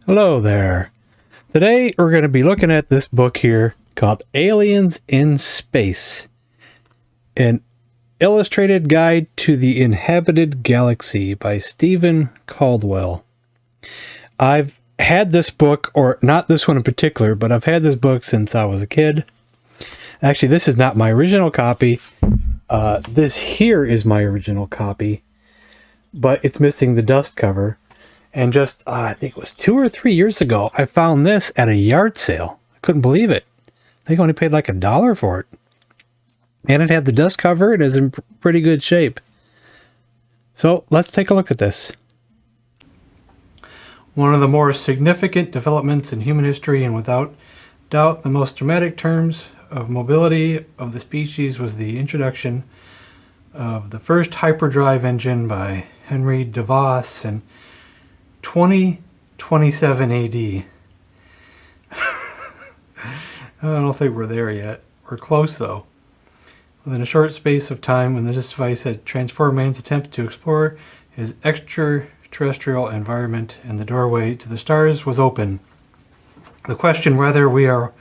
Hello there. Today we're going to be looking at this book here called Aliens in Space, an illustrated guide to the inhabited galaxy by Stephen Caldwell. I've had this book, or not this one in particular, but I've had this book since I was a kid. Actually, this is not my original copy. This here is my original copy, but it's missing the dust cover. And just, I think it was 2 or 3 years ago, I found this at a yard sale. I couldn't believe it. I think I only paid like $1 for it. And it had the dust cover. It is in pretty good shape. So let's take a look at this. One of the more significant developments in human history, and without doubt the most dramatic terms of mobility of the species, was the introduction of the first hyperdrive engine by Henry DeVos in 2027 AD. I don't think we're there yet. We're close though. Within a short space of time, when this device had transformed man's attempt to explore his extraterrestrial environment, and the doorway to the stars was open. The question whether we are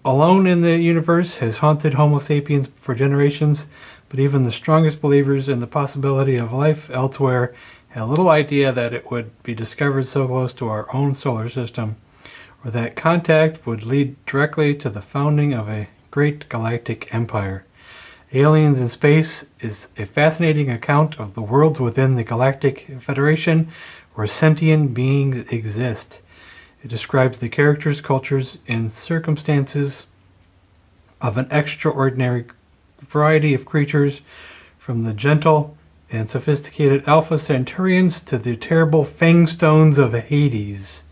alone in the universe has haunted Homo sapiens for generations, but even the strongest believers in the possibility of life elsewhere had little idea that it would be discovered so close to our own solar system, or that contact would lead directly to the founding of a great galactic empire. Aliens in Space is a fascinating account of the worlds within the Galactic Federation where sentient beings exist. It describes the characters, cultures, and circumstances of an extraordinary variety of creatures, from the gentle and sophisticated Alpha Centaurians to the terrible Fangstones of Hades.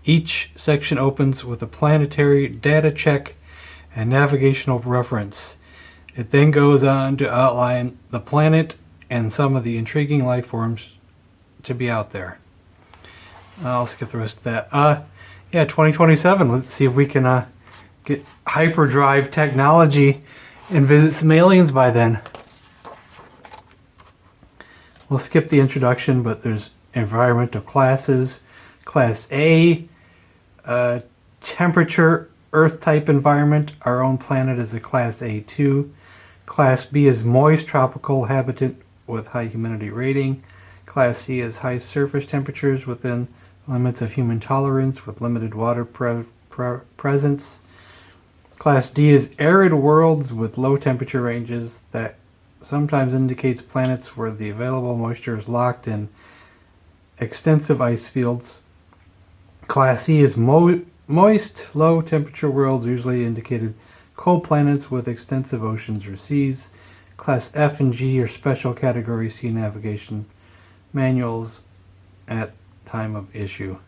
Each section opens with a planetary data check and navigational reference. It then goes on to outline the planet and some of the intriguing life forms to be out there. I'll skip the rest of that. 2027. Let's see if we can get hyperdrive technology and visit some aliens by then. We'll skip the introduction, but there's environmental classes. Class A, temperature, Earth type environment. Our own planet is a Class A2. Class B is moist tropical habitat with high humidity rating. Class C is high surface temperatures within limits of human tolerance with limited water presence. Class D is arid worlds with low temperature ranges that sometimes indicates planets where the available moisture is locked in extensive ice fields. Class C is moist, low temperature worlds, usually indicated cold planets with extensive oceans or seas. Class F and G are special category C navigation manuals at time of issue.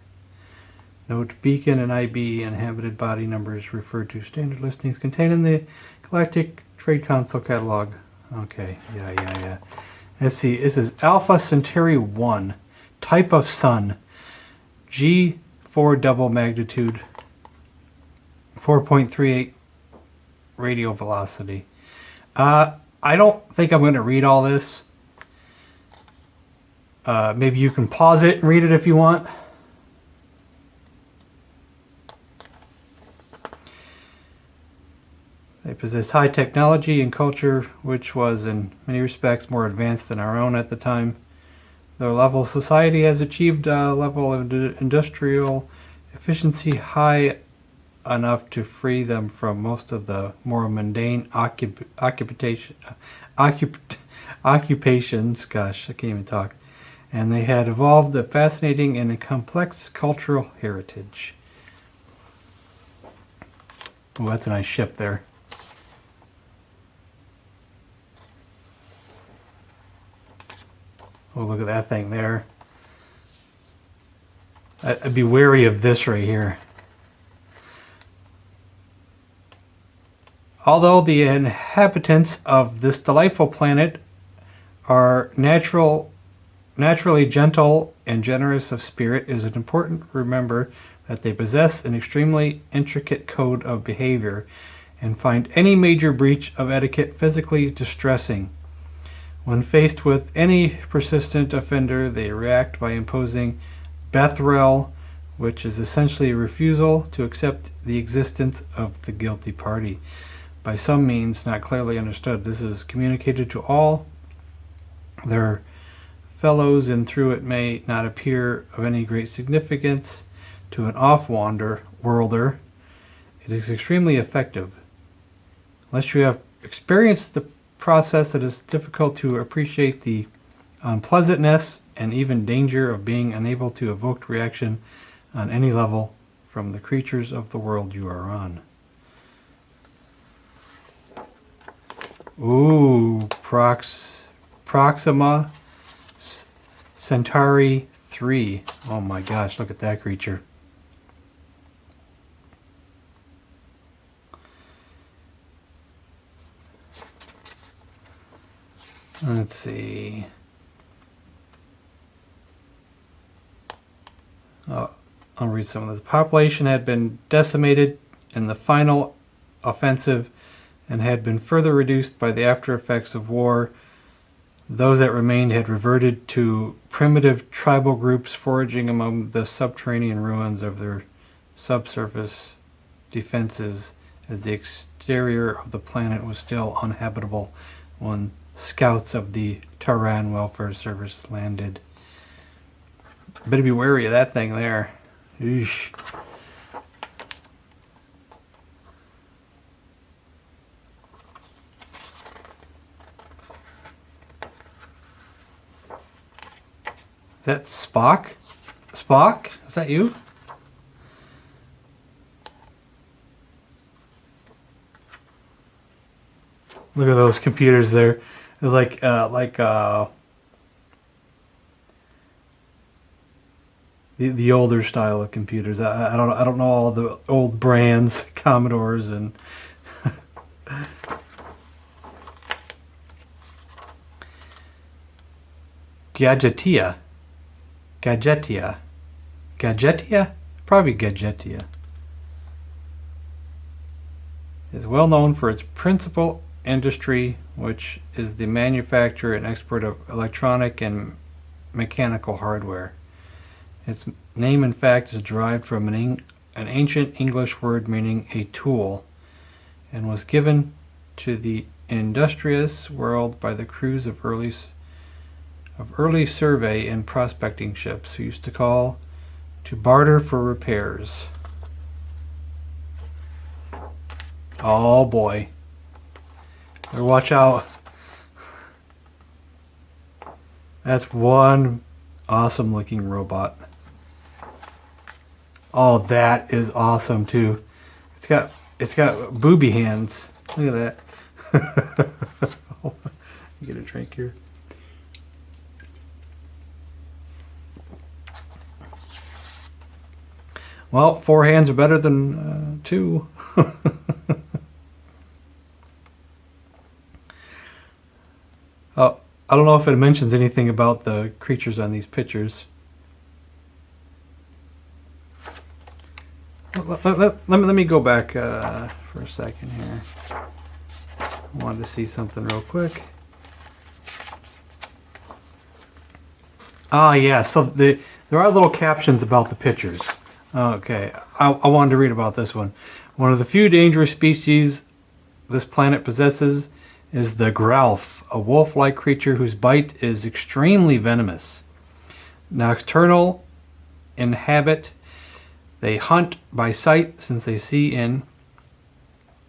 Note: Beacon and IB inhabited body numbers refer to standard listings contained in the Galactic Trade Council catalog. Okay, yeah. Let's see, this is Alpha Centauri 1, type of sun, G4 double magnitude, 4.38 radial velocity. I don't think I'm going to read all this. Maybe you can pause it and read it if you want. They possess high technology and culture, which was in many respects more advanced than our own at the time. Their level of society has achieved a level of industrial efficiency high enough to free them from most of the more mundane occupations. Gosh, I can't even talk. And they had evolved a fascinating and a complex cultural heritage. Oh, that's a nice ship there. Oh, look at that thing there. I'd be wary of this right here. Although the inhabitants of this delightful planet are naturally gentle and generous of spirit, it is important to remember that they possess an extremely intricate code of behavior and find any major breach of etiquette physically distressing. When faced with any persistent offender, they react by imposing Bethrel, which is essentially a refusal to accept the existence of the guilty party. By some means not clearly understood, this is communicated to all their fellows, and through it may not appear of any great significance to an off-worlder. It is extremely effective. Unless you have experienced the process, it is difficult to appreciate the unpleasantness and even danger of being unable to evoke reaction on any level from the creatures of the world you are on. Ooh, Proxima Centauri 3. Oh my gosh, look at that creature. Let's see. I'll read some of this. The population had been decimated in the final offensive and had been further reduced by the after effects of war. Those that remained had reverted to primitive tribal groups foraging among the subterranean ruins of their subsurface defenses, as the exterior of the planet was still uninhabitable when scouts of the Terran Welfare Service landed. Better be wary of that thing there. Eesh. Is that Spock? Spock? Is that you? Look at those computers there. It's like the older style of computers. I don't know all the old brands, Commodores and Gadgetia. Probably Gadgetia. Is well known for its principal industry, which is the manufacture and export of electronic and mechanical hardware. Its name, in fact, is derived from an ancient English word meaning a tool, and was given to the industrious world by the crews of early survey and prospecting ships, who used to call to barter for repairs. Oh boy. Better watch out. That's one awesome looking robot. Oh, that is awesome too. It's got booby hands. Look at that. Get a drink here. Well, 4 hands are better than 2. I don't know if it mentions anything about the creatures on these pictures. Let me go back for a second here. I wanted to see something real quick. Ah, yeah. So there are little captions about the pictures. Okay, I wanted to read about this one. One of the few dangerous species this planet possesses is the Growth, a wolf-like creature whose bite is extremely venomous. Nocturnal, inhabit. They hunt by sight since they see in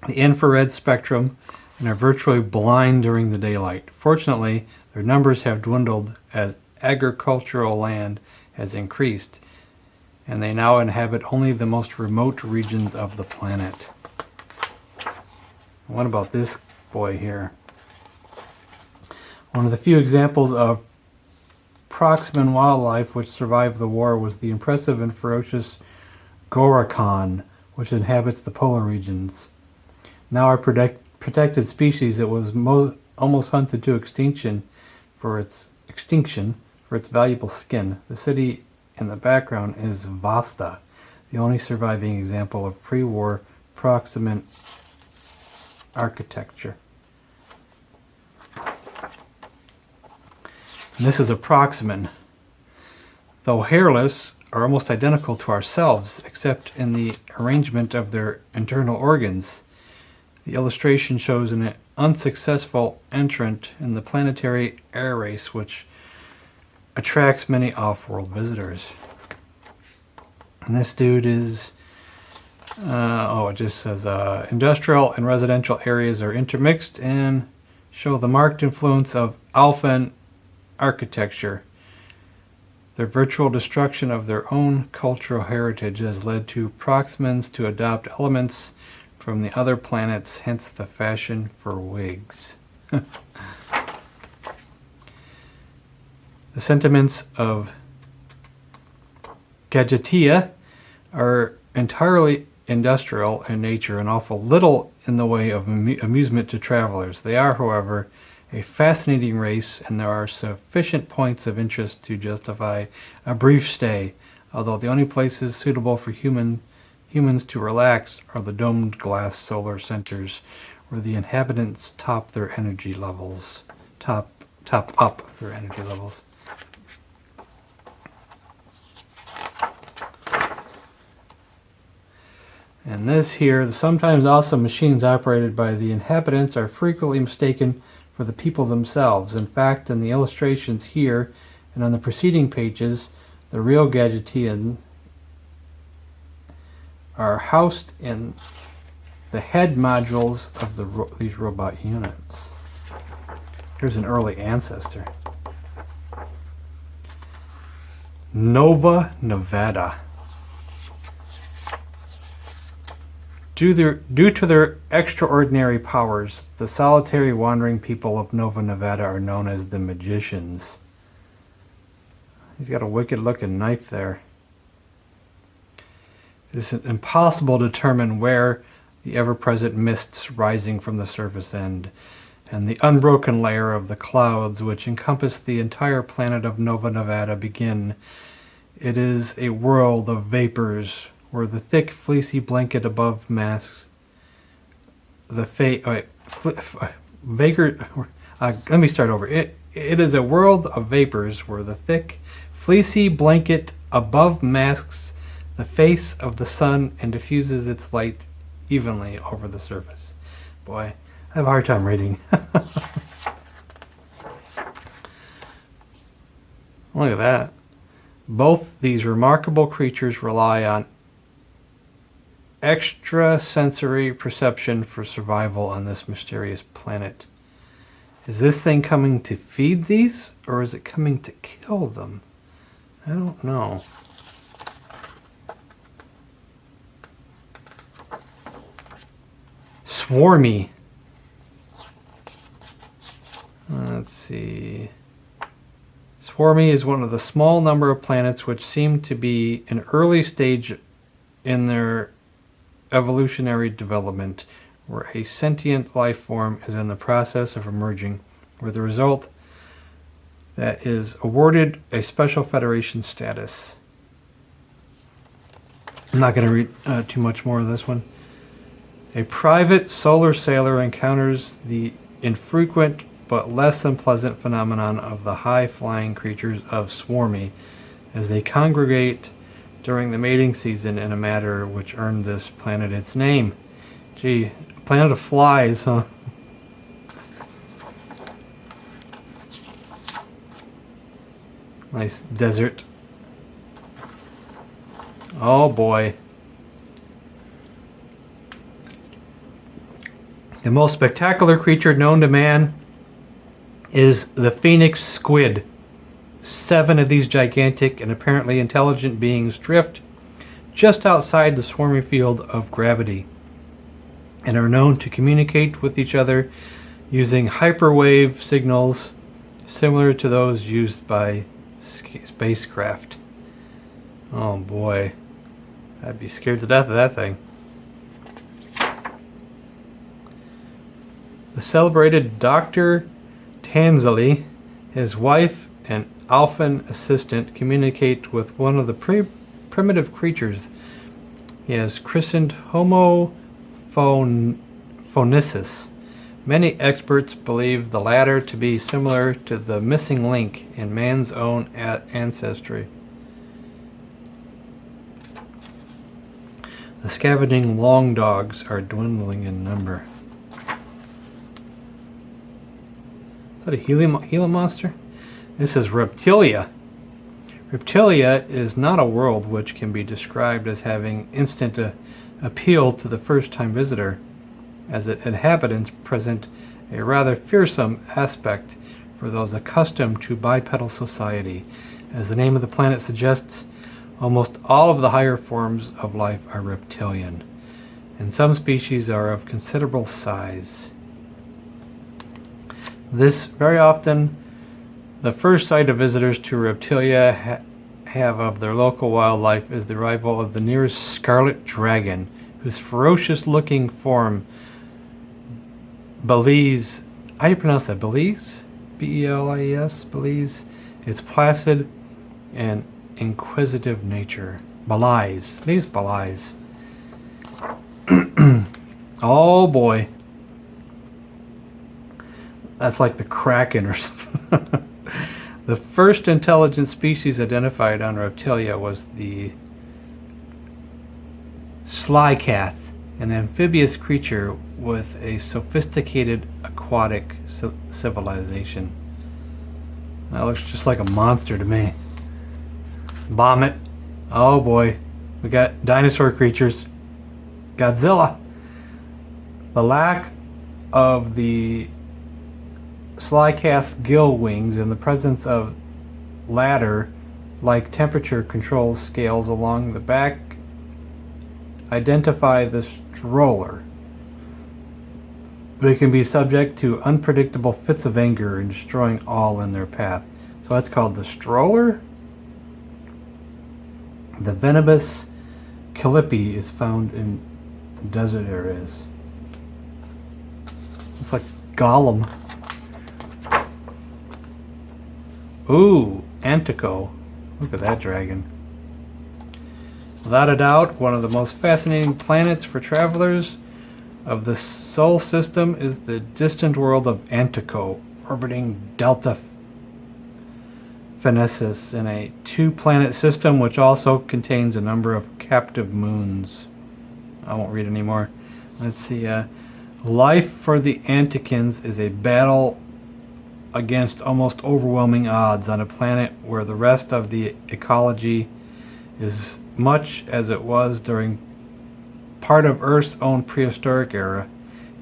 the infrared spectrum and are virtually blind during the daylight. Fortunately, their numbers have dwindled as agricultural land has increased, and they now inhabit only the most remote regions of the planet. What about this boy here? One of the few examples of Proximan wildlife which survived the war was the impressive and ferocious Goracon, which inhabits the polar regions. Now a protected species, it was almost hunted to extinction for its valuable skin. The city in the background is Vasta, the only surviving example of pre-war Proximan architecture. And this is a Proximan. Though hairless, are almost identical to ourselves, except in the arrangement of their internal organs. The illustration shows an unsuccessful entrant in the planetary air race, which attracts many off-world visitors. And this dude is, it just says industrial and residential areas are intermixed and show the marked influence of Alphan architecture. Their virtual destruction of their own cultural heritage has led to Proximans to adopt elements from the other planets, hence the fashion for wigs. The sentiments of Gadgetia are entirely industrial in nature and offer little in the way of amusement to travelers. They are, however, a fascinating race, and there are sufficient points of interest to justify a brief stay, although the only places suitable for humans to relax are the domed glass solar centers, where the inhabitants top up their energy levels. And this here, the sometimes awesome machines operated by the inhabitants are frequently mistaken for the people themselves. In fact, in the illustrations here and on the preceding pages, the real Gadgetians are housed in the head modules of these robot units. Here's an early ancestor. Nova Nevada. Due to their extraordinary powers, the solitary wandering people of Nova Nevada are known as the Magicians. He's got a wicked-looking knife there. It is impossible to determine where the ever-present mists rising from the surface end, and the unbroken layer of the clouds which encompass the entire planet of Nova Nevada begin. It is a world of vapors, where the thick, fleecy blanket above masks the let me start over. It is a world of vapors where the thick, fleecy blanket above masks the face of the sun and diffuses its light evenly over the surface. Boy, I have a hard time reading. Look at that. Both these remarkable creatures rely on extrasensory perception for survival on this mysterious planet. Is this thing coming to feed these, or is it coming to kill them? I don't know. Swarmy. Let's see. Swarmy is one of the small number of planets which seem to be an early stage in their evolutionary development, where a sentient life form is in the process of emerging, with the result that is awarded a special federation status. I'm not going to read too much more of this one. A private solar sailor encounters the infrequent but less than pleasant phenomenon of the high-flying creatures of Swarmy as they congregate during the mating season in a manner which earned this planet its name. Gee, a planet of flies, huh? Nice desert. Oh boy. The most spectacular creature known to man is the phoenix squid. 7 of these gigantic and apparently intelligent beings drift just outside the swarmy field of gravity and are known to communicate with each other using hyperwave signals similar to those used by spacecraft. Oh boy, I'd be scared to death of that thing. The celebrated Dr. Tanzali, his wife, and Alphan assistant communicate with one of the primitive creatures he has christened Homo phonesis. Many experts believe the latter to be similar to the missing link in man's own ancestry. The scavenging long dogs are dwindling in number. Is that a Gila monster? This is Reptilia. Reptilia is not a world which can be described as having instant appeal to the first-time visitor, as its inhabitants present a rather fearsome aspect for those accustomed to bipedal society. As the name of the planet suggests, almost all of the higher forms of life are reptilian, and some species are of considerable size. This very often, the first sight of visitors to Reptilia have of their local wildlife is the arrival of the nearest scarlet dragon, whose ferocious-looking form belies, how do you pronounce that? Belies? B-E-L-I-E-S? Belies? Its placid and inquisitive nature. Belies. These belies. Oh boy. That's like the Kraken or something. The first intelligent species identified on Reptilia was the slycath, an amphibious creature with a sophisticated aquatic civilization. That looks just like a monster to me. Bomb it. Oh boy. We got dinosaur creatures. Godzilla. The lack of the slycath's gill wings and the presence of ladder-like temperature control scales along the back identify the stroller. They can be subject to unpredictable fits of anger and destroying all in their path. So that's called the stroller. The venomous calliope is found in desert areas. It's like Gollum. Ooh, Antico. Look at that dragon. Without a doubt, one of the most fascinating planets for travelers of the Sol system is the distant world of Antico, orbiting Delta Phoenicius in a two-planet system which also contains a number of captive moons. I won't read anymore. Let's see. Life for the Anticans is a battle against almost overwhelming odds on a planet where the rest of the ecology is much as it was during part of Earth's own prehistoric era.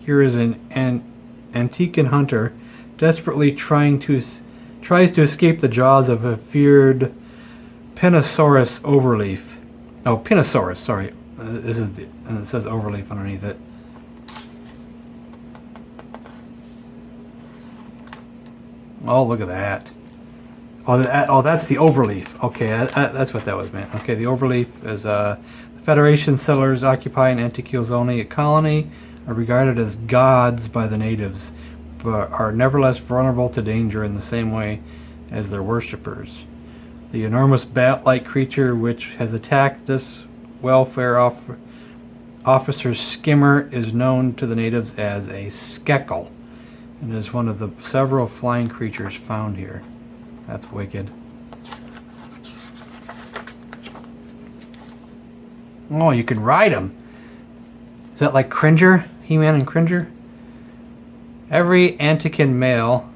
Here is an Antican hunter desperately tries to escape the jaws of a feared Pinosaurus overleaf. Oh, Pinosaurus, sorry. This is and it says overleaf underneath it. Oh, look at that. Oh, that's the overleaf. Okay, that's what that was meant. Okay, the overleaf is the Federation settlers occupy an Antico's only colony, are regarded as gods by the natives, but are nevertheless vulnerable to danger in the same way as their worshippers. The enormous bat-like creature which has attacked this welfare officer's skimmer is known to the natives as a skekel, and is one of the several flying creatures found here. That's wicked. Oh, you can ride them. Is that like Cringer? He-Man and Cringer? Every Antican male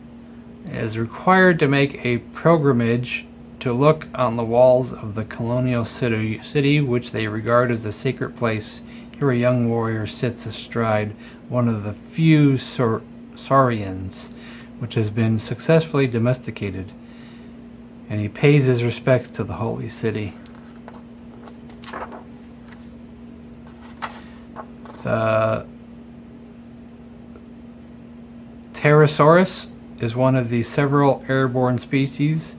is required to make a pilgrimage to look on the walls of the colonial city, which they regard as a sacred place. Here a young warrior sits astride one of the few saurians, which has been successfully domesticated, and he pays his respects to the holy city. The Pterosaurus is one of the several airborne species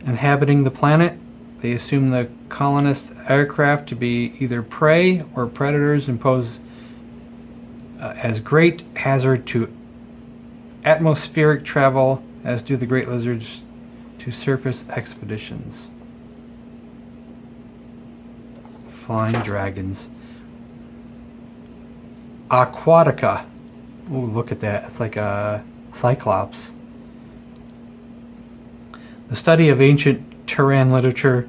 inhabiting the planet. They assume the colonists' aircraft to be either prey or predators and pose as great hazard to atmospheric travel as do the great lizards to surface expeditions. Flying dragons. Aquatica. Ooh, look at that. It's like a cyclops. The study of ancient Turan literature,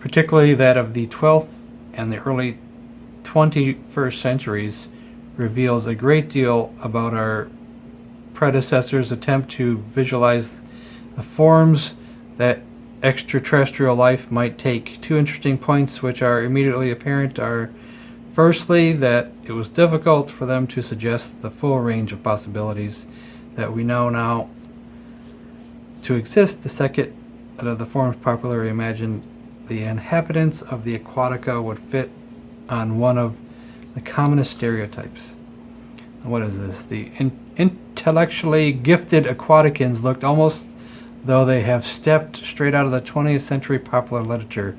particularly that of the 12th and the early 21st centuries reveals a great deal about our predecessors' attempt to visualize the forms that extraterrestrial life might take. Two interesting points which are immediately apparent are, firstly, that it was difficult for them to suggest the full range of possibilities that we know now to exist. The second, that of the forms popularly imagined the inhabitants of the Aquatica would fit on one of the commonest stereotypes. What is this? The intellectually gifted Aquaticans looked almost though they have stepped straight out of the 20th century popular literature.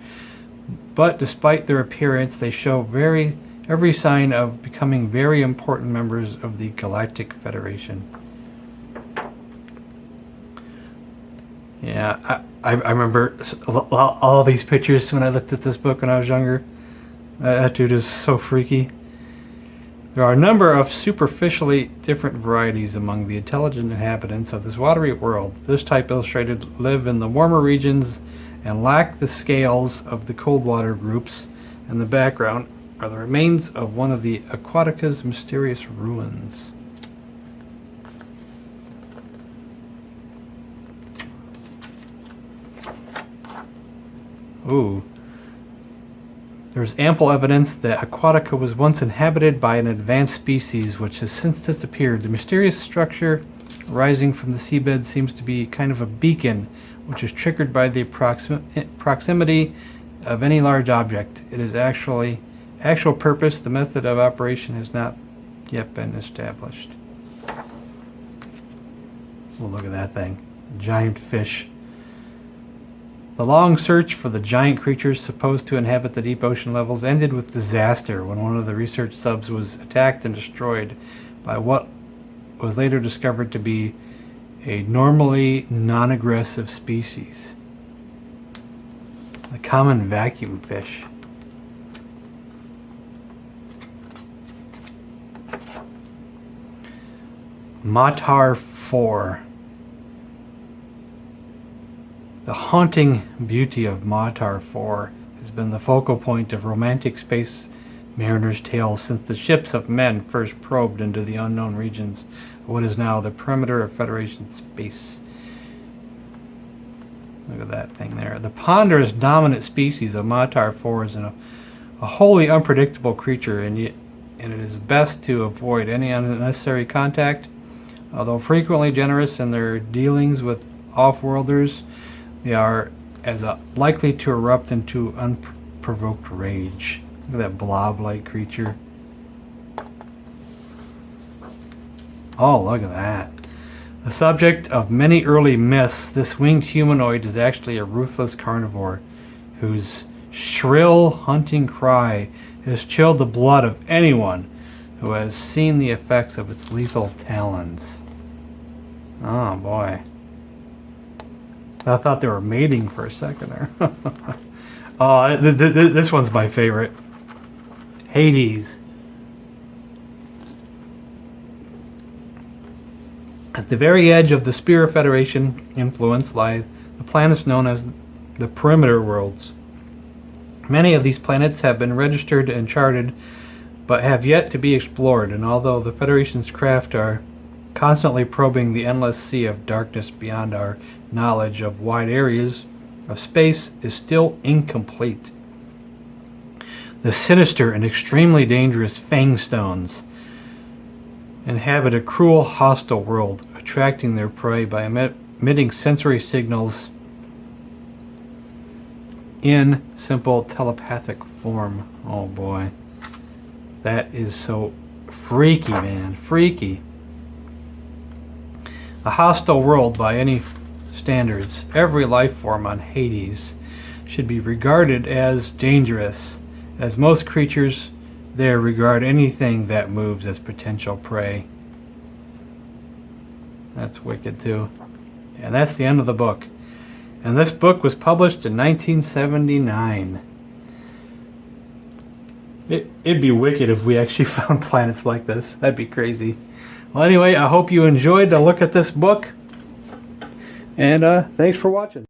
But despite their appearance, they show every sign of becoming very important members of the Galactic Federation. Yeah, I remember all these pictures when I looked at this book when I was younger. That dude is so freaky. There are a number of superficially different varieties among the intelligent inhabitants of this watery world. This type illustrated live in the warmer regions and lack the scales of the cold water groups. In the background are the remains of one of the Aquatica's mysterious ruins. Ooh. There's ample evidence that Aquatica was once inhabited by an advanced species which has since disappeared. The mysterious structure rising from the seabed seems to be kind of a beacon, which is triggered by the proximity of any large object. It is actual purpose, the method of operation has not yet been established. Oh, look at that thing. Giant fish. The long search for the giant creatures supposed to inhabit the deep ocean levels ended with disaster when one of the research subs was attacked and destroyed by what was later discovered to be a normally non-aggressive species. The common vacuum fish. Matar 4. The haunting beauty of Matar 4 has been the focal point of romantic space mariners' tales since the ships of men first probed into the unknown regions of what is now the perimeter of Federation space. Look at that thing there. The ponderous dominant species of Matar 4 is a wholly unpredictable creature, and it is best to avoid any unnecessary contact. Although frequently generous in their dealings with off-worlders, they are as likely to erupt into unprovoked rage. Look at that blob-like creature. Oh, look at that. The subject of many early myths, this winged humanoid is actually a ruthless carnivore whose shrill hunting cry has chilled the blood of anyone who has seen the effects of its lethal talons. Oh, boy. I thought they were mating for a second there. Oh, this one's my favorite. Hades. At the very edge of the Sphere of Federation influence lie the planets known as the perimeter worlds. Many of these planets have been registered and charted, but have yet to be explored, and although the Federation's craft are constantly probing the endless sea of darkness beyond our knowledge of wide areas of space is still incomplete. The sinister and extremely dangerous Fangstones inhabit a cruel, hostile world, attracting their prey by emitting sensory signals in simple telepathic form. Oh boy. That is so freaky, man. Freaky. A hostile world by any standards. Every life form on Hades should be regarded as dangerous, as most creatures there regard anything that moves as potential prey. That's wicked too. And that's the end of the book. And this book was published in 1979. It'd be wicked if we actually found planets like this. That'd be crazy. Well, anyway, I hope you enjoyed the look at this book. And thanks for watching.